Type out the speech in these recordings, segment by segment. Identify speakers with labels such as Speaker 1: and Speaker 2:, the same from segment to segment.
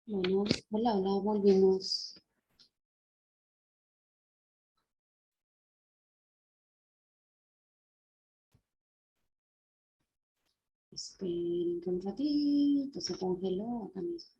Speaker 1: Bueno, hola, hola, volvimos. Esperen que un ratito, se congeló acá mismo.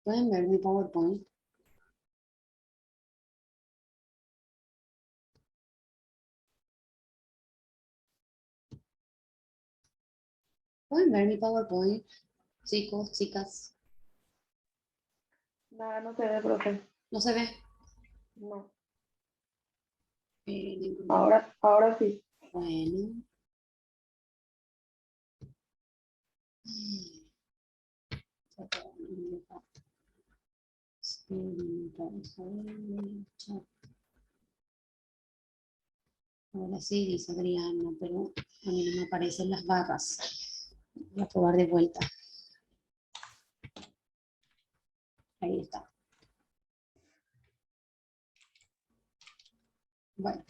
Speaker 1: ¿Pueden ver mi PowerPoint? ¿Pueden ver mi PowerPoint, chicos, chicas?
Speaker 2: Nada, no se ve, profe.
Speaker 1: ¿No se ve?
Speaker 2: No.
Speaker 1: Esperen.
Speaker 2: Ahora sí.
Speaker 1: Bueno. Esperen, vamos a ver. Ahora sí, dice Adriana, pero a mí no me aparecen las barras. Voy a probar de vuelta. Ahí está. Bueno,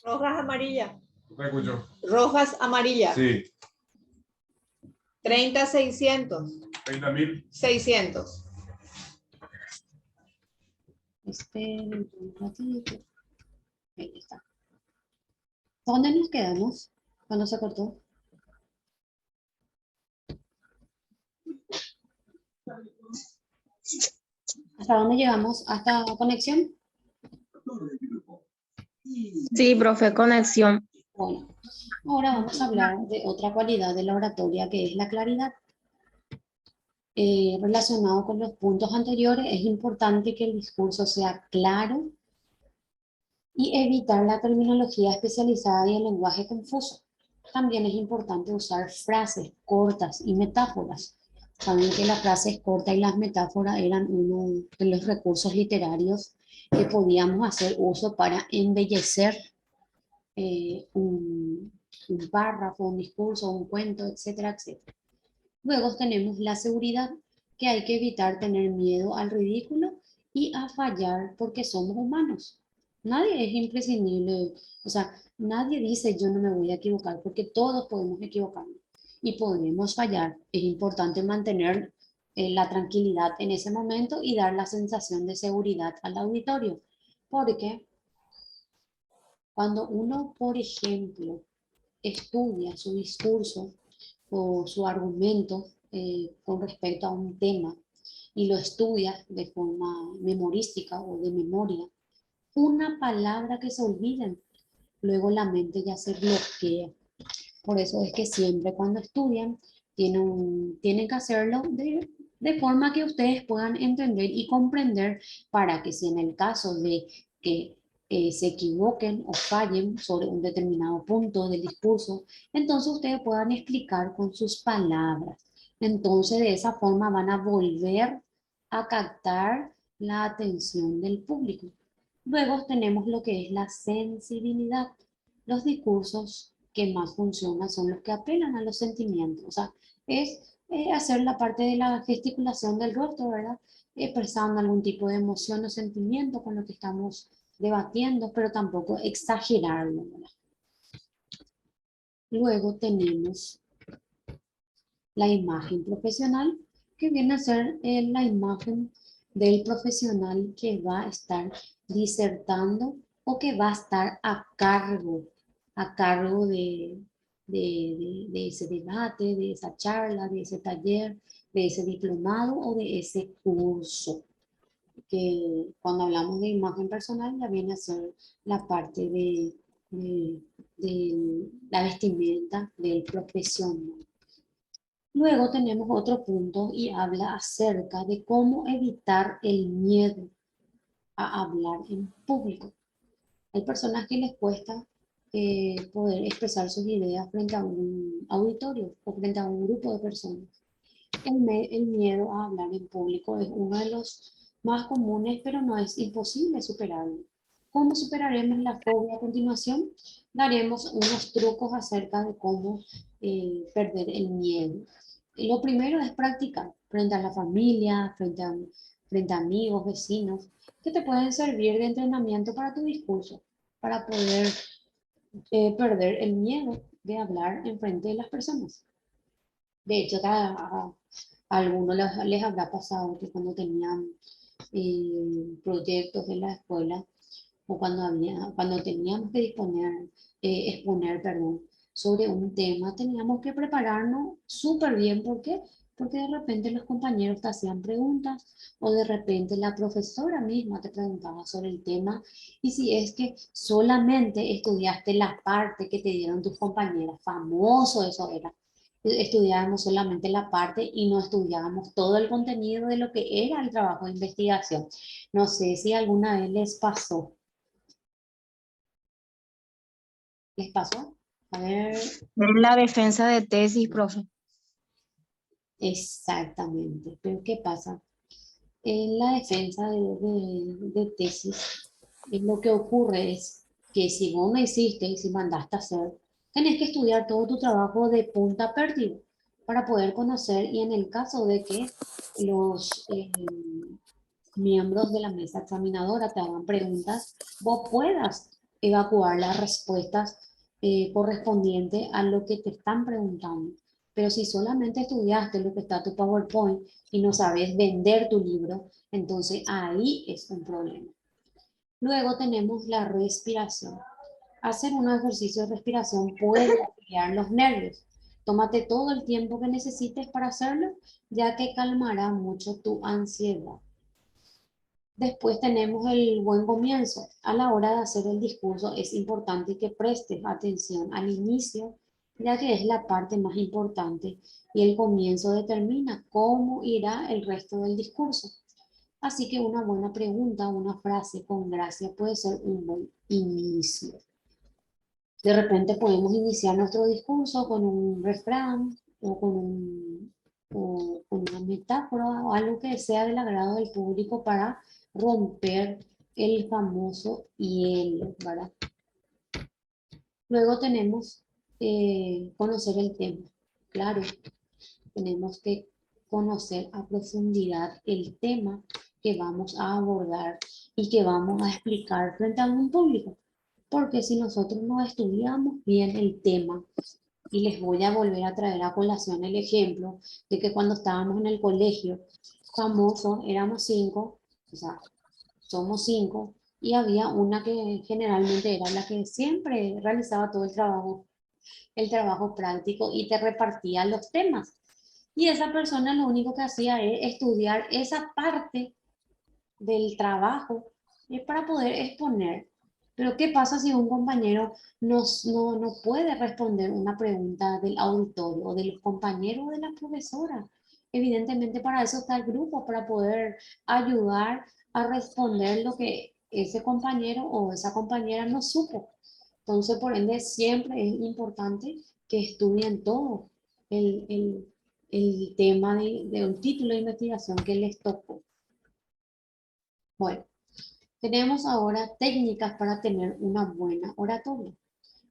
Speaker 3: Rojas amarillas.
Speaker 4: No te escucho.
Speaker 3: Rojas amarillas.
Speaker 4: Sí.
Speaker 3: 30,600.
Speaker 4: 30.000.
Speaker 3: 600.
Speaker 1: esperen un ratito. Ahí está. ¿Dónde nos quedamos cuando se cortó? ¿Hasta dónde llegamos? ¿Hasta conexión?
Speaker 5: Sí, profe, conexión.
Speaker 1: Bueno, ahora vamos a hablar de otra cualidad de la oratoria que es la claridad. Relacionado con los puntos anteriores, es importante que el discurso sea claro y evitar la terminología especializada y el lenguaje confuso. También es importante usar frases cortas y metáforas. Saben que las frases cortas y las metáforas eran uno de los recursos literarios que podíamos hacer uso para embellecer un párrafo, un discurso, un cuento, etcétera, etcétera. Luego tenemos la seguridad, que hay que evitar tener miedo al ridículo y a fallar porque somos humanos. Nadie es imprescindible, o sea, nadie dice yo no me voy a equivocar porque todos podemos equivocarnos y podemos fallar. Es importante mantener la tranquilidad en ese momento y dar la sensación de seguridad al auditorio, porque cuando uno, por ejemplo, estudia su discurso o su argumento con respecto a un tema y lo estudia de forma memorística o de memoria, una palabra que se olviden, luego la mente ya se bloquea. Por eso es que siempre cuando estudian tienen que hacerlo de forma que ustedes puedan entender y comprender para que si en el caso de que se equivoquen o fallen sobre un determinado punto del discurso, entonces ustedes puedan explicar con sus palabras. Entonces de esa forma van a volver a captar la atención del público. Luego tenemos lo que es la sensibilidad. Los discursos que más funcionan son los que apelan a los sentimientos. O sea, es hacer la parte de la gesticulación del rostro, ¿verdad? Expresando algún tipo de emoción o sentimiento con lo que estamos debatiendo, pero tampoco exagerarlo, ¿verdad? Luego tenemos la imagen profesional, que viene a ser la imagen del profesional que va a estar disertando o que va a estar a cargo de ese debate, de esa charla, de ese taller, de ese diplomado o de ese curso. Que cuando hablamos de imagen personal ya viene a ser la parte de la vestimenta del profesional. Luego tenemos otro punto y habla acerca de cómo evitar el miedo a hablar en público. Hay personas que les cuesta poder expresar sus ideas frente a un auditorio o frente a un grupo de personas. El miedo a hablar en público es uno de los más comunes, pero no es imposible superarlo. ¿Cómo superaremos la fobia a continuación? Daremos unos trucos acerca de cómo perder el miedo. Lo primero es practicar frente a la familia, frente a amigos, vecinos, que te pueden servir de entrenamiento para tu discurso, para poder perder el miedo de hablar en frente de las personas. De hecho, a algunos les habrá pasado que cuando tenían proyectos en la escuela o cuando teníamos que exponer, perdón, sobre un tema, teníamos que prepararnos súper bien. ¿Por qué? Porque de repente los compañeros te hacían preguntas o de repente la profesora misma te preguntaba sobre el tema, y si es que solamente estudiaste la parte que te dieron tus compañeras, famoso eso era. Estudiábamos solamente la parte y no estudiábamos todo el contenido de lo que era el trabajo de investigación. No sé si alguna vez les pasó. ¿Les pasó? A ver,
Speaker 5: Es la defensa de tesis, profe.
Speaker 1: exactamente. Pero ¿qué pasa? En la defensa de tesis, lo que ocurre es que si vos no hiciste y si mandaste a hacer, tenés que estudiar todo tu trabajo de punta a pérdida para poder conocer, y en el caso de que los miembros de la mesa examinadora te hagan preguntas, vos puedas evacuar las respuestas correspondientes a lo que te están preguntando. Pero si solamente estudiaste lo que está en tu PowerPoint y no sabes vender tu libro, entonces ahí es un problema. Luego tenemos la respiración. Hacer un ejercicio de respiración puede aliviar los nervios. Tómate todo el tiempo que necesites para hacerlo, ya que calmará mucho tu ansiedad. Después tenemos el buen comienzo. A la hora de hacer el discurso es importante que prestes atención al inicio, ya que es la parte más importante y el comienzo determina cómo irá el resto del discurso. Así que una buena pregunta, una frase con gracia puede ser un buen inicio. De repente podemos iniciar nuestro discurso con un refrán o con una metáfora o algo que sea del agrado del público para romper el famoso hielo, ¿verdad? Luego tenemos conocer el tema. Claro, tenemos que conocer a profundidad el tema que vamos a abordar y que vamos a explicar frente a un público. Porque si nosotros no estudiamos bien el tema, y les voy a volver a traer a colación el ejemplo de que cuando estábamos en el colegio famoso, éramos 5, o sea, somos 5, y había una que generalmente era la que siempre realizaba todo el trabajo práctico y te repartía los temas. Y esa persona lo único que hacía es estudiar esa parte del trabajo para poder exponer. Pero ¿qué pasa si un compañero no puede responder una pregunta del auditorio o de los compañeros o de la profesora? Evidentemente para eso está el grupo, para poder ayudar a responder lo que ese compañero o esa compañera no supo. Entonces, por ende, siempre es importante que estudien todo el tema de un título de investigación que les tocó. Bueno, tenemos ahora técnicas para tener una buena oratoria.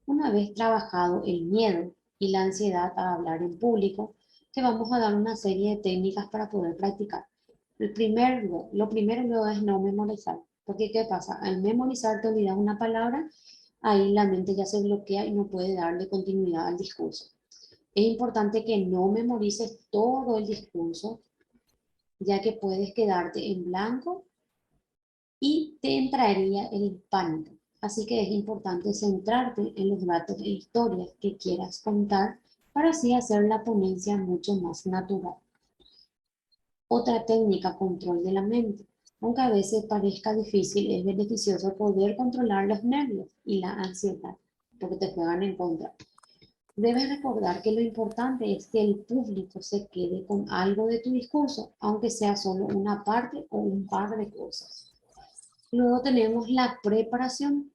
Speaker 1: Una vez trabajado el miedo y la ansiedad a hablar en público, te vamos a dar una serie de técnicas para poder practicar. Lo primero es no memorizar. Porque ¿qué pasa? Al memorizar te olvidas una palabra, ahí la mente ya se bloquea y no puede darle continuidad al discurso. Es importante que no memorices todo el discurso, ya que puedes quedarte en blanco y te entraría el pánico. Así que es importante centrarte en los datos e historias que quieras contar para así hacer la ponencia mucho más natural. Otra técnica, control de la mente. Aunque a veces parezca difícil, es beneficioso poder controlar los nervios y la ansiedad, porque te juegan en contra. Debes recordar que lo importante es que el público se quede con algo de tu discurso, aunque sea solo una parte o un par de cosas. Luego tenemos la preparación.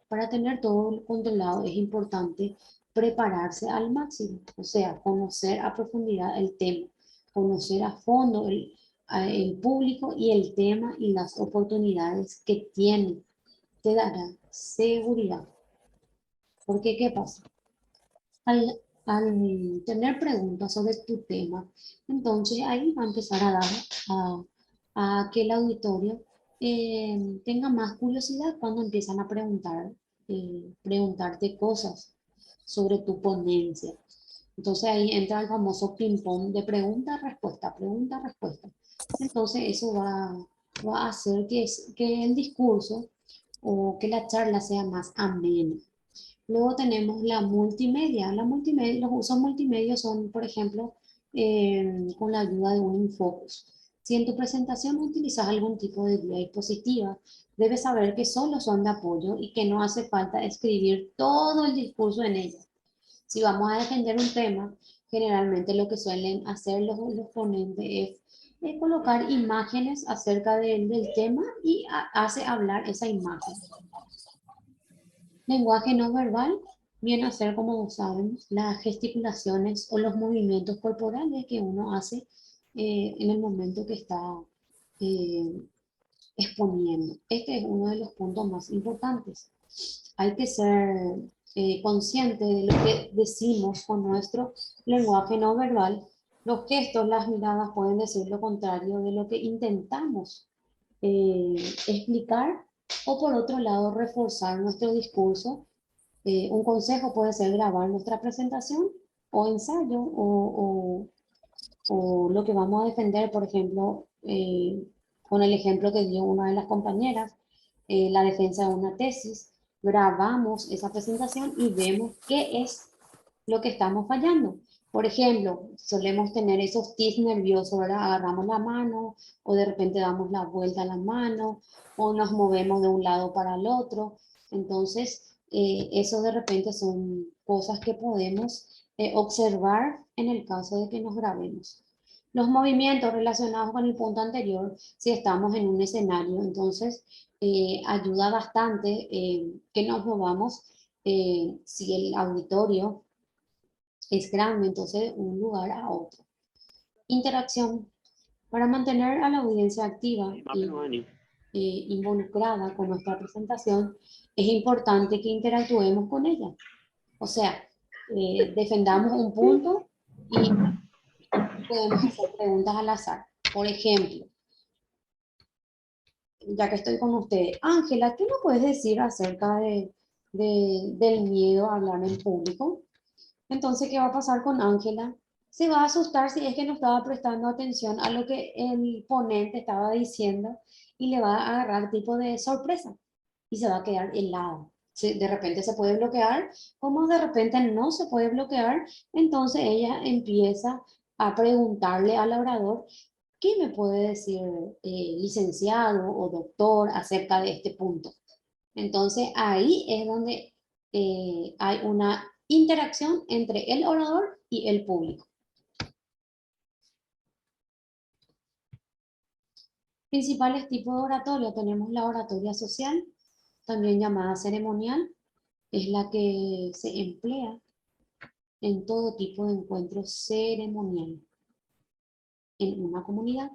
Speaker 1: Para tener todo controlado es importante prepararse al máximo, o sea, conocer a profundidad el tema, conocer a fondo el público y el tema y las oportunidades que tiene. Te dará seguridad. Porque, ¿qué pasa? Al tener preguntas sobre tu tema, entonces ahí va a empezar a dar a que el auditorio tenga más curiosidad cuando empiezan a preguntarte cosas sobre tu ponencia. Entonces ahí entra el famoso ping-pong de pregunta-respuesta, pregunta-respuesta. Entonces eso va a hacer que el discurso o que la charla sea más amena. Luego tenemos la multimedia. Los usos multimedia son, por ejemplo, con la ayuda de un infocus. Si en tu presentación utilizas algún tipo de guía dispositiva, debes saber que solo son de apoyo y que no hace falta escribir todo el discurso en ella. Si vamos a defender un tema, generalmente lo que suelen hacer los ponentes es colocar imágenes acerca del tema y hace hablar esa imagen. Lenguaje no verbal viene a ser, como sabemos, las gesticulaciones o los movimientos corporales que uno hace en el momento que está eh, exponiendo. Este es uno de los puntos más importantes. Hay que ser consciente de lo que decimos con nuestro lenguaje no verbal. Los gestos, las miradas pueden decir lo contrario de lo que intentamos explicar o por otro lado reforzar nuestro discurso. Un consejo puede ser grabar nuestra presentación o ensayo o lo que vamos a defender, por ejemplo, con el ejemplo que dio una de las compañeras, la defensa de una tesis, grabamos esa presentación y vemos qué es lo que estamos fallando. Por ejemplo, solemos tener esos tics nerviosos, ¿verdad? Agarramos la mano o de repente damos la vuelta a la mano o nos movemos de un lado para el otro. Entonces, eso de repente son cosas que podemos observar en el caso de que nos grabemos. Los movimientos relacionados con el punto anterior, si estamos en un escenario, entonces ayuda bastante que nos movamos si el auditorio es grande, entonces de un lugar a otro. Interacción. Para mantener a la audiencia activa y involucrada con nuestra presentación, es importante que interactuemos con ella. O sea, defendamos un punto y podemos hacer preguntas al azar. Por ejemplo, ya que estoy con ustedes, Ángela, ¿qué me puedes decir acerca del miedo a hablar en público? Entonces, ¿qué va a pasar con Ángela? Se va a asustar si es que no estaba prestando atención a lo que el ponente estaba diciendo y le va a agarrar tipo de sorpresa y se va a quedar helada. De repente se puede bloquear, como de repente no se puede bloquear, entonces ella empieza a preguntarle al orador, ¿qué me puede decir licenciado o doctor acerca de este punto? Entonces ahí es donde hay una interacción entre el orador y el público. Principales tipos de oratoria. Tenemos la oratoria social, también llamada ceremonial, es la que se emplea en todo tipo de encuentros ceremoniales en una comunidad.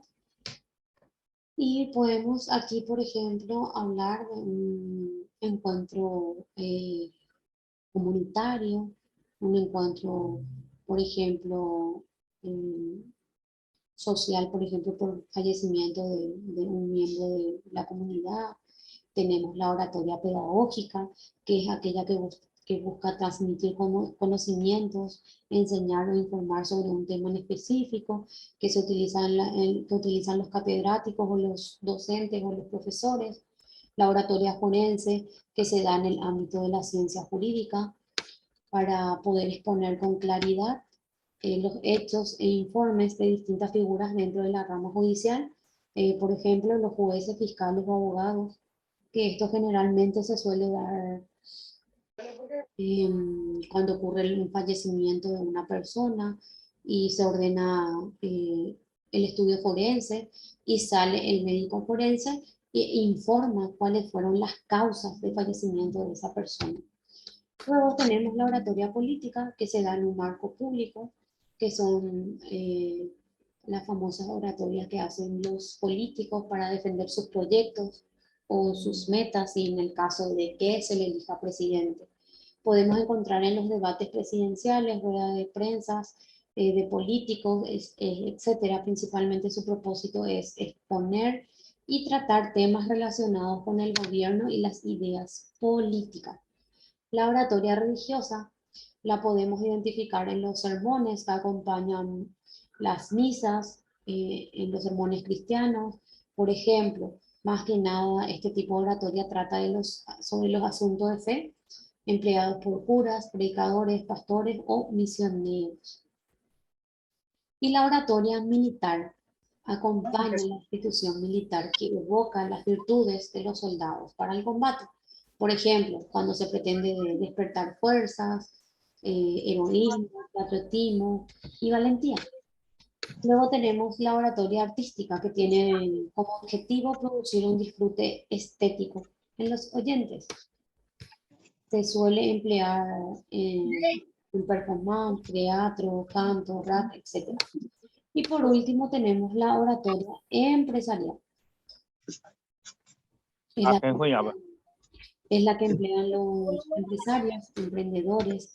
Speaker 1: Y podemos aquí, por ejemplo, hablar de un encuentro comunitario, un encuentro, por ejemplo, social, por ejemplo, por fallecimiento de un miembro de la comunidad. Tenemos la oratoria pedagógica, que es aquella que busca transmitir conocimientos, enseñar o informar sobre un tema en específico, que que utilizan los catedráticos o los docentes o los profesores. La oratoria forense, que se da en el ámbito de la ciencia jurídica, para poder exponer con claridad los hechos e informes de distintas figuras dentro de la rama judicial, por ejemplo, los jueces, fiscales o abogados, que esto generalmente se suele dar cuando ocurre un fallecimiento de una persona y se ordena el estudio forense y sale el médico forense e informa cuáles fueron las causas de fallecimiento de esa persona. Luego tenemos la oratoria política, que se da en un marco público, que son las famosas oratorias que hacen los políticos para defender sus proyectos o sus metas, y en el caso de que se le elija presidente. Podemos encontrar en los debates presidenciales, ruedas de prensa, de políticos, etcétera. Principalmente su propósito es exponer y tratar temas relacionados con el gobierno y las ideas políticas. La oratoria religiosa la podemos identificar en los sermones que acompañan las misas, en los sermones cristianos. Por ejemplo, más que nada, este tipo de oratoria trata sobre los asuntos de fe empleados por curas, predicadores, pastores o misioneros. Y la oratoria militar acompaña la institución militar que evoca las virtudes de los soldados para el combate. Por ejemplo, cuando se pretende despertar fuerzas, heroísmo, patriotismo y valentía. Luego tenemos la oratoria artística, que tiene como objetivo producir un disfrute estético en los oyentes. Se suele emplear en performance, teatro, canto, rap, etc. Y por último tenemos la oratoria empresarial. Es la que emplean los empresarios, emprendedores,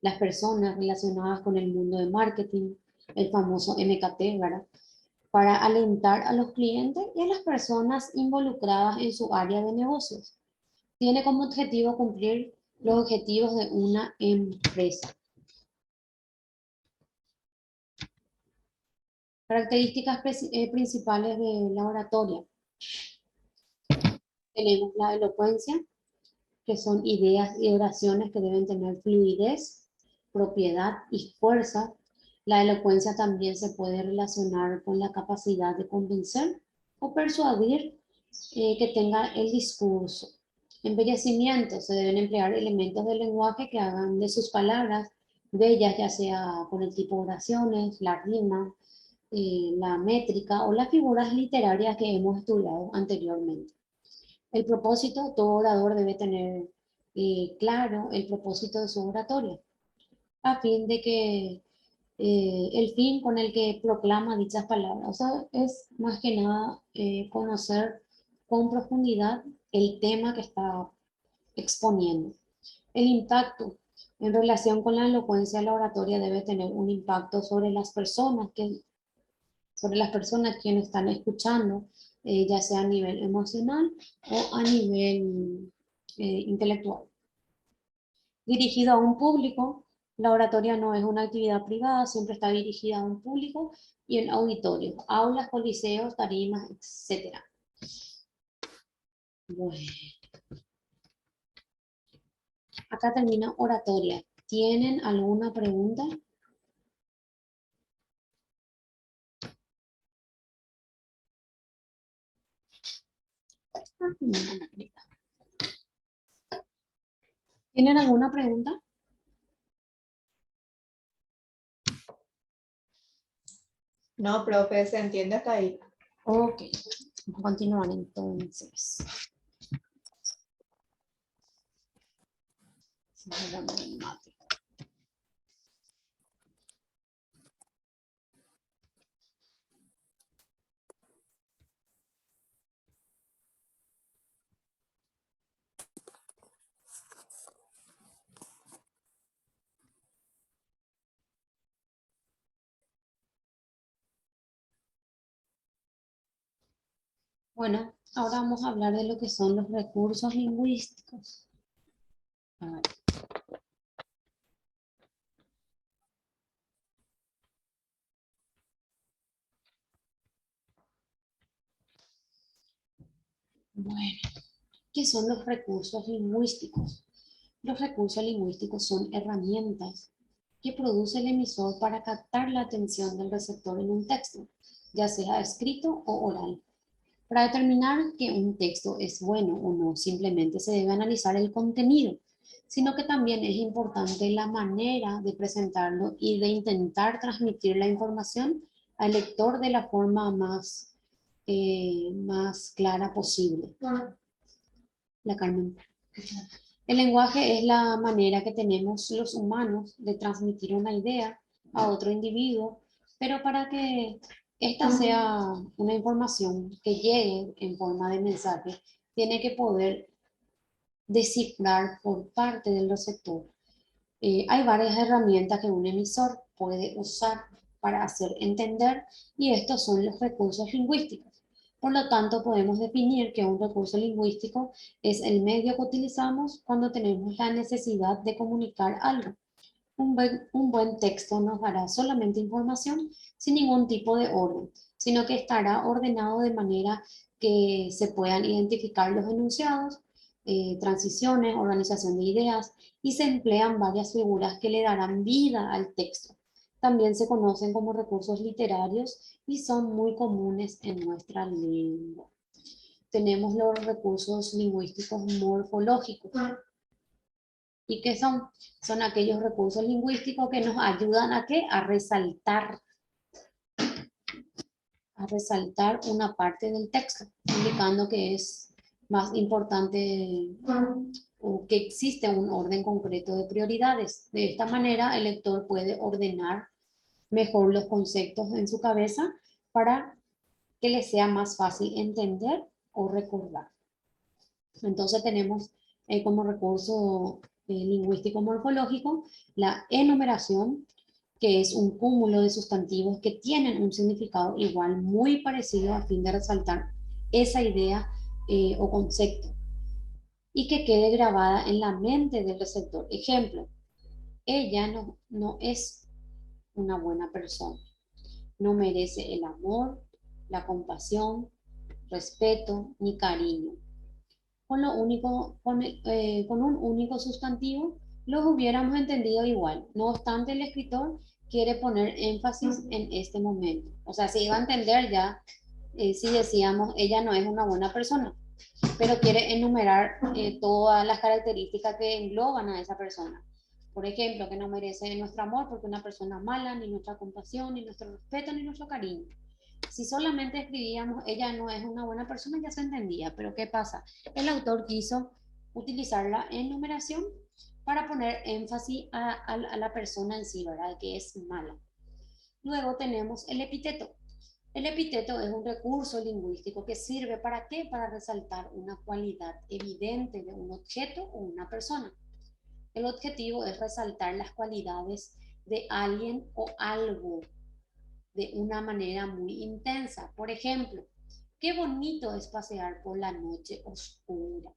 Speaker 1: las personas relacionadas con el mundo de marketing, el famoso MKT, ¿verdad? Para alentar a los clientes y a las personas involucradas en su área de negocios. Tiene como objetivo cumplir los objetivos de una empresa. Características principales de la oratoria. Tenemos la elocuencia, que son ideas y oraciones que deben tener fluidez, propiedad y fuerza. La elocuencia también se puede relacionar con la capacidad de convencer o persuadir, que tenga el discurso. Embellecimiento, se deben emplear elementos del lenguaje que hagan de sus palabras bellas, ya sea con el tipo de oraciones, la rima, la métrica o las figuras literarias que hemos estudiado anteriormente. El propósito, todo orador debe tener claro el propósito de su oratoria, a fin de que el fin con el que proclama dichas palabras. O sea, es más que nada conocer con profundidad el tema que está exponiendo. El impacto en relación con la elocuencia de la oratoria debe tener un impacto sobre las personas quienes están escuchando, ya sea a nivel emocional o a nivel intelectual. Dirigido a un público, la oratoria no es una actividad privada, siempre está dirigida a un público y en auditorios, aulas, coliseos, tarimas, etc. Bueno, acá termina oratoria. ¿Tienen alguna pregunta? ¿Tienen alguna pregunta?
Speaker 3: No, profe, se entiende hasta ahí.
Speaker 1: Ok, vamos a continuar entonces. Bueno, ahora vamos a hablar de lo que son los recursos lingüísticos. A ver. Bueno, ¿qué son los recursos lingüísticos? Los recursos lingüísticos son herramientas que produce el emisor para captar la atención del receptor en un texto, ya sea escrito o oral. Para determinar que un texto es bueno o no, simplemente se debe analizar el contenido, sino que también es importante la manera de presentarlo y de intentar transmitir la información al lector de la forma más clara posible. La Carmen. El lenguaje es la manera que tenemos los humanos de transmitir una idea a otro individuo, pero para que esta sea una información que llegue en forma de mensaje, tiene que poder descifrar por parte del receptor. Hay varias herramientas que un emisor puede usar para hacer entender y estos son los recursos lingüísticos. Por lo tanto, podemos definir que un recurso lingüístico es el medio que utilizamos cuando tenemos la necesidad de comunicar algo. Un buen texto nos dará solamente información sin ningún tipo de orden, sino que estará ordenado de manera que se puedan identificar los enunciados, transiciones, organización de ideas, y se emplean varias figuras que le darán vida al texto. También se conocen como recursos literarios y son muy comunes en nuestra lengua. Tenemos los recursos lingüísticos morfológicos. ¿Y qué son? Son aquellos recursos lingüísticos que nos ayudan a ¿qué? A resaltar una parte del texto, indicando que es más importante o que existe un orden concreto de prioridades. De esta manera, el lector puede ordenar mejor los conceptos en su cabeza para que le sea más fácil entender o recordar. Entonces tenemos como recurso lingüístico morfológico la enumeración, que es un cúmulo de sustantivos que tienen un significado igual, muy parecido a fin de resaltar esa idea o concepto y que quede grabada en la mente del receptor. Ejemplo, ella no es una buena persona, no merece el amor, la compasión, respeto ni cariño. Con un único sustantivo los hubiéramos entendido igual. No obstante, el escritor quiere poner énfasis en este momento. O sea, se iba a entender ya si decíamos, ella no es una buena persona, pero quiere enumerar todas las características que engloban a esa persona. Por ejemplo, que no merece nuestro amor porque una persona mala, ni nuestra compasión, ni nuestro respeto, ni nuestro cariño. Si solamente escribíamos ella no es una buena persona, ya se entendía, pero ¿qué pasa? El autor quiso utilizar la enumeración para poner énfasis a la persona en sí, ¿verdad? Que es mala. Luego tenemos el epíteto. El epíteto es un recurso lingüístico que sirve ¿para qué? Para resaltar una cualidad evidente de un objeto o una persona. El objetivo es resaltar las cualidades de alguien o algo de una manera muy intensa. Por ejemplo, qué bonito es pasear por la noche oscura.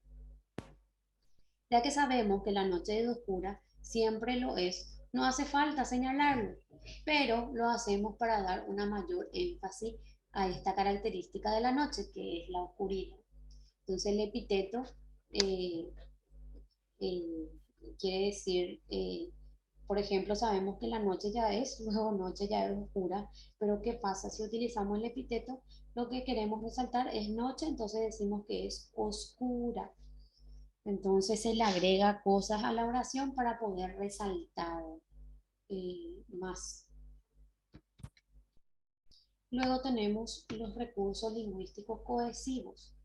Speaker 1: Ya que sabemos que la noche es oscura siempre lo es, no hace falta señalarlo, pero lo hacemos para dar una mayor énfasis a esta característica de la noche, que es la oscuridad. Entonces el epíteto eh, eh, quiere decir por ejemplo, sabemos que la noche ya es, luego noche ya es oscura, pero ¿qué pasa? Si utilizamos el epíteto, lo que queremos resaltar es noche, entonces decimos que es oscura. Entonces se le agrega cosas a la oración para poder resaltar más. Luego tenemos los recursos lingüísticos cohesivos.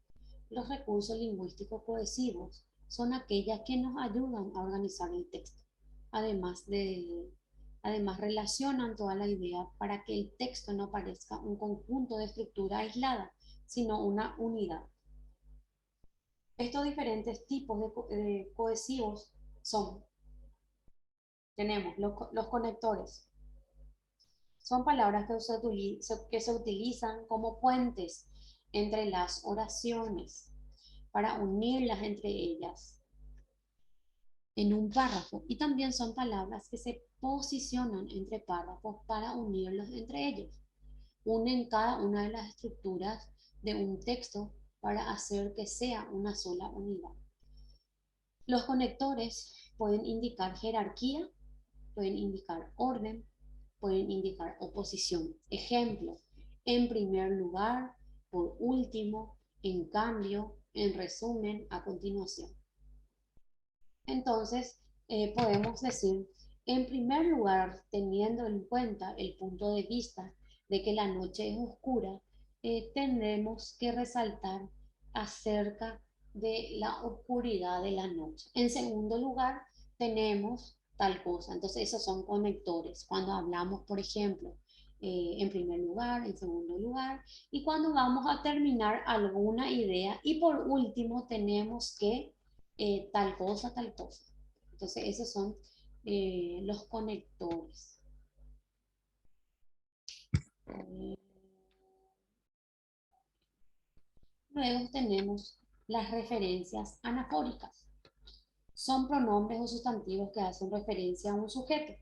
Speaker 1: Los recursos lingüísticos cohesivos son aquellas que nos ayudan a organizar el texto. Además relacionan toda la idea para que el texto no parezca un conjunto de estructura aislada, sino una unidad. Estos diferentes tipos de cohesivos son, tenemos los conectores. Son palabras que se utilizan como puentes entre las oraciones para unirlas entre ellas en un párrafo, y también son palabras que se posicionan entre párrafos para unirlos entre ellos. Unen cada una de las estructuras de un texto para hacer que sea una sola unidad. Los conectores pueden indicar jerarquía, pueden indicar orden, pueden indicar oposición. Ejemplo, en primer lugar, por último, en cambio, en resumen, a continuación. Entonces, podemos decir, en primer lugar, teniendo en cuenta el punto de vista de que la noche es oscura, tendremos que resaltar acerca de la oscuridad de la noche. En segundo lugar, tenemos tal cosa. Entonces, esos son conectores. Cuando hablamos, por ejemplo, en primer lugar, en segundo lugar, y cuando vamos a terminar alguna idea, y por último, tenemos que tal cosa, tal cosa. Entonces, esos son los conectores. Luego tenemos las referencias anafóricas. Son pronombres o sustantivos que hacen referencia a un sujeto,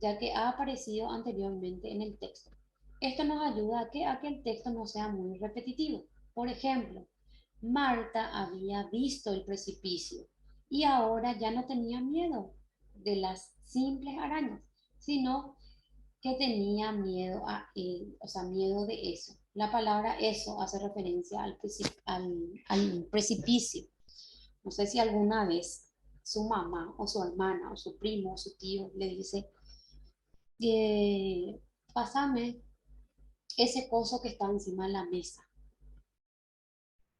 Speaker 1: ya que ha aparecido anteriormente en el texto. Esto nos ayuda a que el texto no sea muy repetitivo. Por ejemplo, Marta había visto el precipicio y ahora ya no tenía miedo de las simples arañas, sino que tenía miedo miedo de eso. La palabra eso hace referencia al precipicio. No sé si alguna vez su mamá o su hermana o su primo o su tío le dice, pásame ese coso que está encima de la mesa.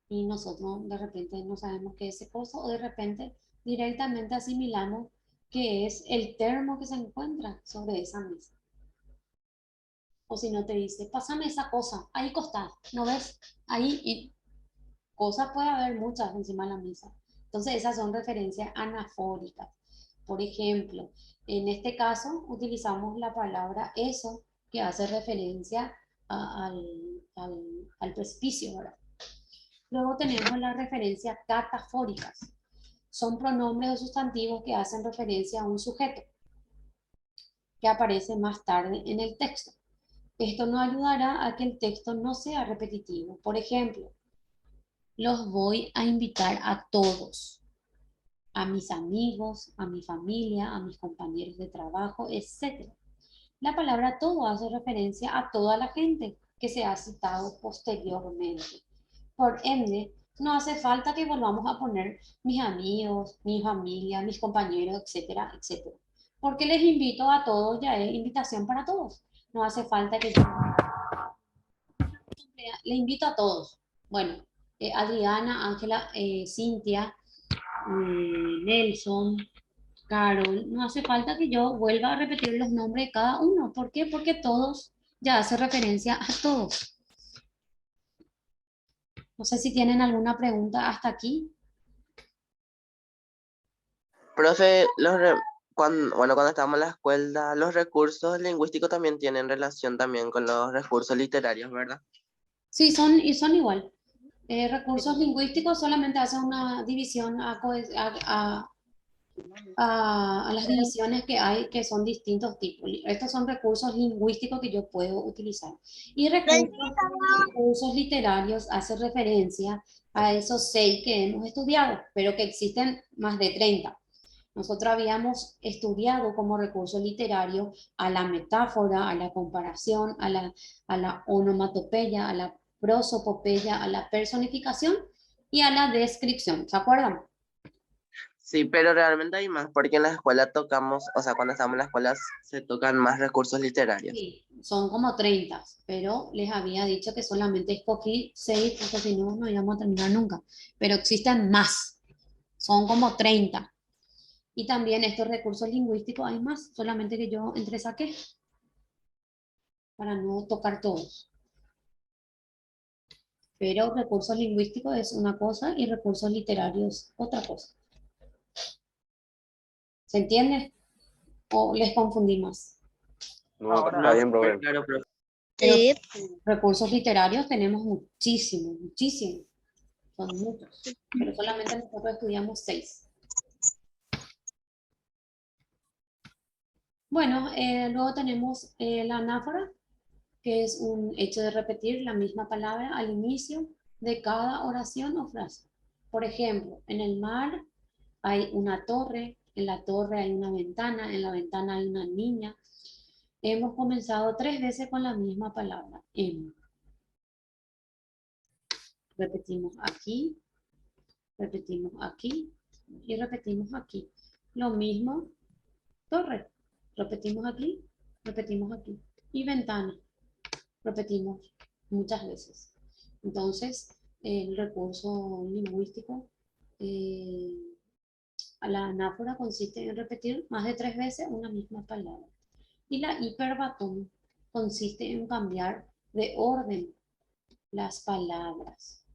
Speaker 1: Y nosotros de repente no sabemos qué es ese coso o de repente directamente asimilamos que es el termo que se encuentra sobre esa mesa. O si no te dice, pásame esa cosa, ahí costado, ¿no ves? Ahí, y cosas puede haber muchas encima de la mesa. Entonces esas son referencias anafóricas. Por ejemplo, en este caso utilizamos la palabra eso, que hace referencia al precipicio, ¿verdad? Luego tenemos las referencias catafóricas. Son pronombres o sustantivos que hacen referencia a un sujeto que aparece más tarde en el texto. Esto nos ayudará a que el texto no sea repetitivo. Por ejemplo, los voy a invitar a todos, a mis amigos, a mi familia, a mis compañeros de trabajo, etc. La palabra todo hace referencia a toda la gente que se ha citado posteriormente. Por ende, no hace falta que volvamos a poner mis amigos, mi familia, mis compañeros, etcétera, etcétera. Porque les invito a todos, ya es invitación para todos. No hace falta que yo le invito a todos. Bueno, Adriana, Ángela, Cintia, Nelson, Carol, no hace falta que yo vuelva a repetir los nombres de cada uno. ¿Por qué? Porque todos ya hace referencia a todos. No sé si tienen alguna pregunta hasta aquí.
Speaker 6: Profe, cuando estábamos en la escuela, los recursos lingüísticos también tienen relación también con los recursos literarios, ¿verdad?
Speaker 1: Sí, son igual. Recursos lingüísticos solamente hacen una división a las divisiones que hay, que son distintos tipos. Estos son recursos lingüísticos que yo puedo utilizar. Y recursos literarios hace referencia a esos 6 que hemos estudiado, pero que existen más de 30. Nosotros habíamos estudiado como recurso literario a la metáfora, a la comparación, a la onomatopeya, a la prosopopeya, a la personificación y a la descripción. ¿Se acuerdan?
Speaker 6: Sí, pero realmente hay más, porque en la escuela tocamos, o sea, cuando estamos en la escuela se tocan más recursos literarios.
Speaker 1: Sí, son como 30, pero les había dicho que solamente escogí 6 porque si no, no íbamos a terminar nunca. Pero existen más, son como 30. Y también estos recursos lingüísticos hay más, solamente que yo entresaqué para no tocar todos. Pero recursos lingüísticos es una cosa y recursos literarios otra cosa. ¿Se entiende? ¿O les confundí más?
Speaker 7: No,
Speaker 2: Ahora
Speaker 7: está bien,
Speaker 6: Súper
Speaker 7: profe.
Speaker 6: claro, profe.
Speaker 1: Pero recursos literarios tenemos muchísimos, muchísimos. Son muchos. Pero solamente nosotros estudiamos 6. Bueno, luego tenemos la anáfora, que es un hecho de repetir la misma palabra al inicio de cada oración o frase. Por ejemplo, en el mar hay una torre, en la torre hay una ventana, en la ventana hay una niña. Hemos comenzado 3 veces con la misma palabra, en. Repetimos aquí y repetimos aquí. Lo mismo, torre. Repetimos aquí y ventana. Repetimos muchas veces. Entonces, el recurso lingüístico, la anáfora consiste en repetir más de 3 veces una misma palabra. Y la hiperbatón consiste en cambiar de orden las palabras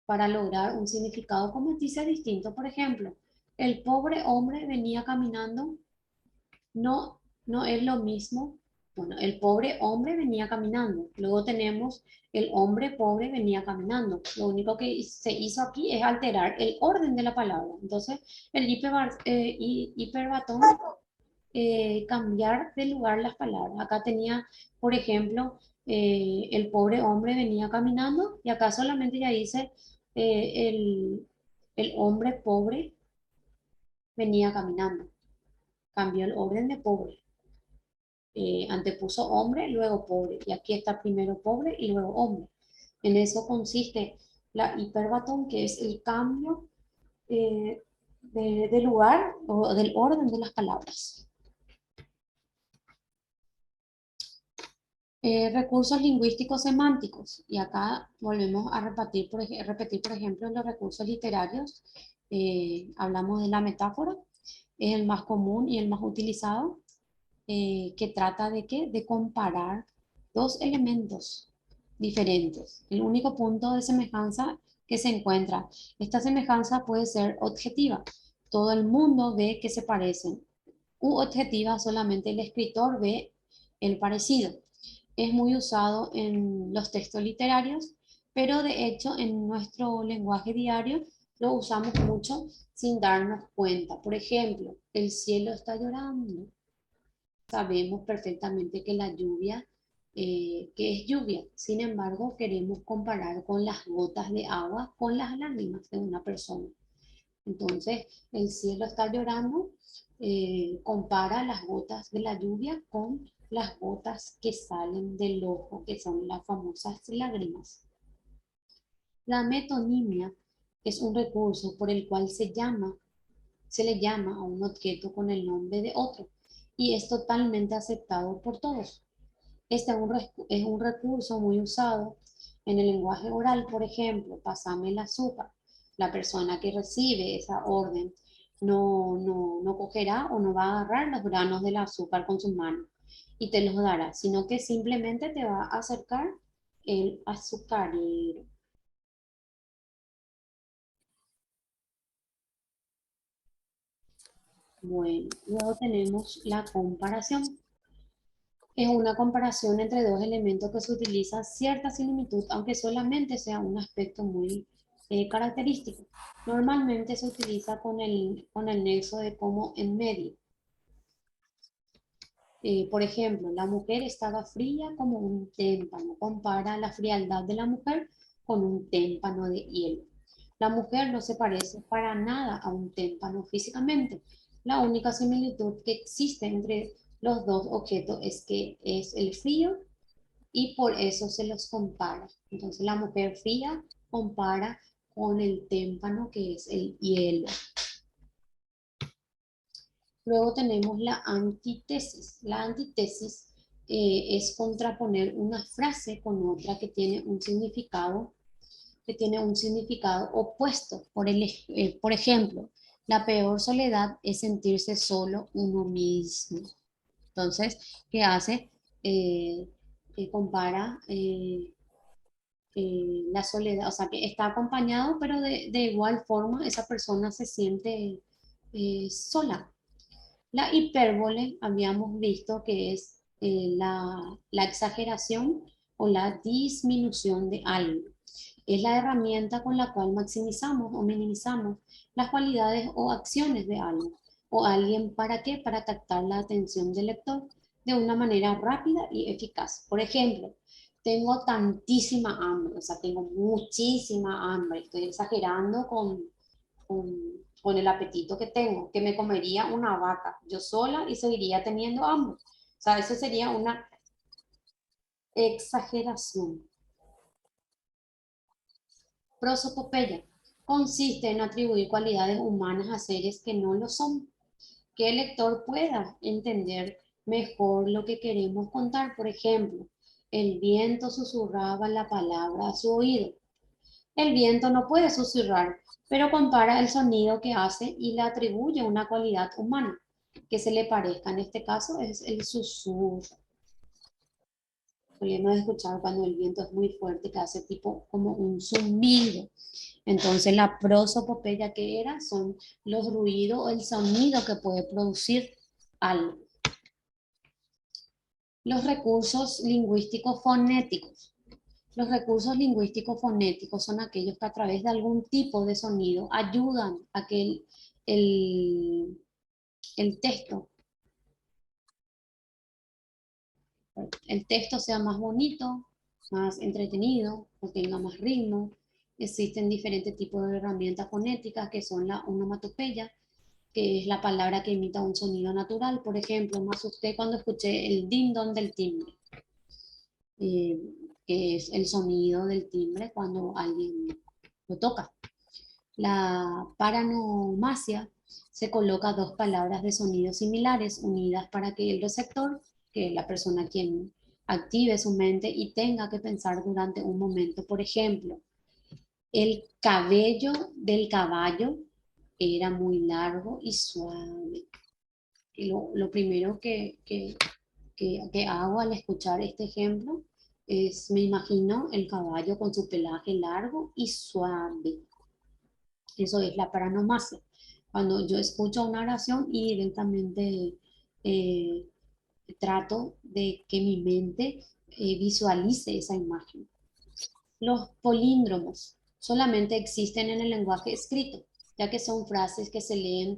Speaker 1: para lograr un significado como dice distinto. Por ejemplo, el pobre hombre venía caminando, no es lo mismo. Bueno, el pobre hombre venía caminando. Luego tenemos el hombre pobre venía caminando. Lo único que se hizo aquí es alterar el orden de la palabra. Entonces, el hiperbatón, cambiar de lugar las palabras. Acá tenía, por ejemplo, el pobre hombre venía caminando y acá solamente ya dice el hombre pobre venía caminando. Cambió el orden de pobre. Antepuso hombre, luego pobre. Y aquí está primero pobre y luego hombre. En eso consiste la hiperbatón, que es el cambio de lugar o del orden de las palabras. Recursos lingüísticos semánticos. Y acá volvemos a repetir, por ejemplo, los recursos literarios. Hablamos de la metáfora. Es el más común y el más utilizado. Que trata de ¿qué? De comparar dos elementos diferentes. El único punto de semejanza que se encuentra. Esta semejanza puede ser objetiva. Todo el mundo ve que se parecen. U objetiva, solamente el escritor ve el parecido. Es muy usado en los textos literarios, pero de hecho en nuestro lenguaje diario lo usamos mucho sin darnos cuenta. Por ejemplo, el cielo está llorando. Sabemos perfectamente que la lluvia, que es lluvia. Sin embargo, queremos comparar con las gotas de agua con las lágrimas de una persona. Entonces, el cielo está llorando, compara las gotas de la lluvia con las gotas que salen del ojo, que son las famosas lágrimas. La metonimia es un recurso por el cual se le llama a un objeto con el nombre de otro y es totalmente aceptado por todos. Este es un recurso muy usado en el lenguaje oral. Por ejemplo, pásame el azúcar. La persona que recibe esa orden no cogerá o no va a agarrar los granos del azúcar con sus manos y te los dará, sino que simplemente te va a acercar el azucarero. Bueno, luego tenemos la comparación. Es una comparación entre dos elementos que se utiliza cierta similitud, aunque solamente sea un aspecto muy característico. Normalmente se utiliza con el nexo de como en medio. Por ejemplo, la mujer estaba fría como un témpano. Compara la frialdad de la mujer con un témpano de hielo. La mujer no se parece para nada a un témpano físicamente. La única similitud que existe entre los dos objetos es que es el frío y por eso se los compara. Entonces la mujer fría compara con el témpano que es el hielo. Luego tenemos la antítesis. La antítesis es contraponer una frase con otra que tiene un significado opuesto. Por ejemplo, la peor soledad es sentirse solo uno mismo. Entonces, ¿qué hace? Compara la soledad, o sea, que está acompañado, pero de igual forma esa persona se siente sola. La hipérbole habíamos visto que es la exageración o la disminución de algo. Es la herramienta con la cual maximizamos o minimizamos las cualidades o acciones de algo o alguien. ¿Para qué? Para captar la atención del lector de una manera rápida y eficaz. Por ejemplo, tengo tantísima hambre, o sea, tengo muchísima hambre, estoy exagerando con el apetito que tengo, que me comería una vaca yo sola y seguiría teniendo hambre. O sea, eso sería una exageración. Prosopopeya consiste en atribuir cualidades humanas a seres que no lo son, que el lector pueda entender mejor lo que queremos contar. Por ejemplo, el viento susurraba la palabra a su oído. El viento no puede susurrar, pero compara el sonido que hace y le atribuye una cualidad humana que se le parezca. En este caso es el susurro. Podemos escuchar cuando el viento es muy fuerte, que hace tipo como un zumbido. Entonces la prosopopeya que era son los ruidos o el sonido que puede producir algo. Los recursos lingüísticos fonéticos. Los recursos lingüísticos fonéticos son aquellos que a través de algún tipo de sonido ayudan a que el texto sea más bonito, más entretenido, o tenga más ritmo. Existen diferentes tipos de herramientas fonéticas que son la onomatopeya, que es la palabra que imita un sonido natural. Por ejemplo, me asusté cuando escuché el din-don del timbre, que es el sonido del timbre cuando alguien lo toca. La paranomasia se coloca dos palabras de sonidos similares unidas para que el receptor, que es la persona quien active su mente y tenga que pensar durante un momento. Por ejemplo, el cabello del caballo era muy largo y suave. Lo primero que hago al escuchar este ejemplo es, me imagino el caballo con su pelaje largo y suave. Eso es la paranomasia. Cuando yo escucho una oración y directamente eh, trato de que mi mente visualice esa imagen. Los políndromos solamente existen en el lenguaje escrito, ya que son frases que se leen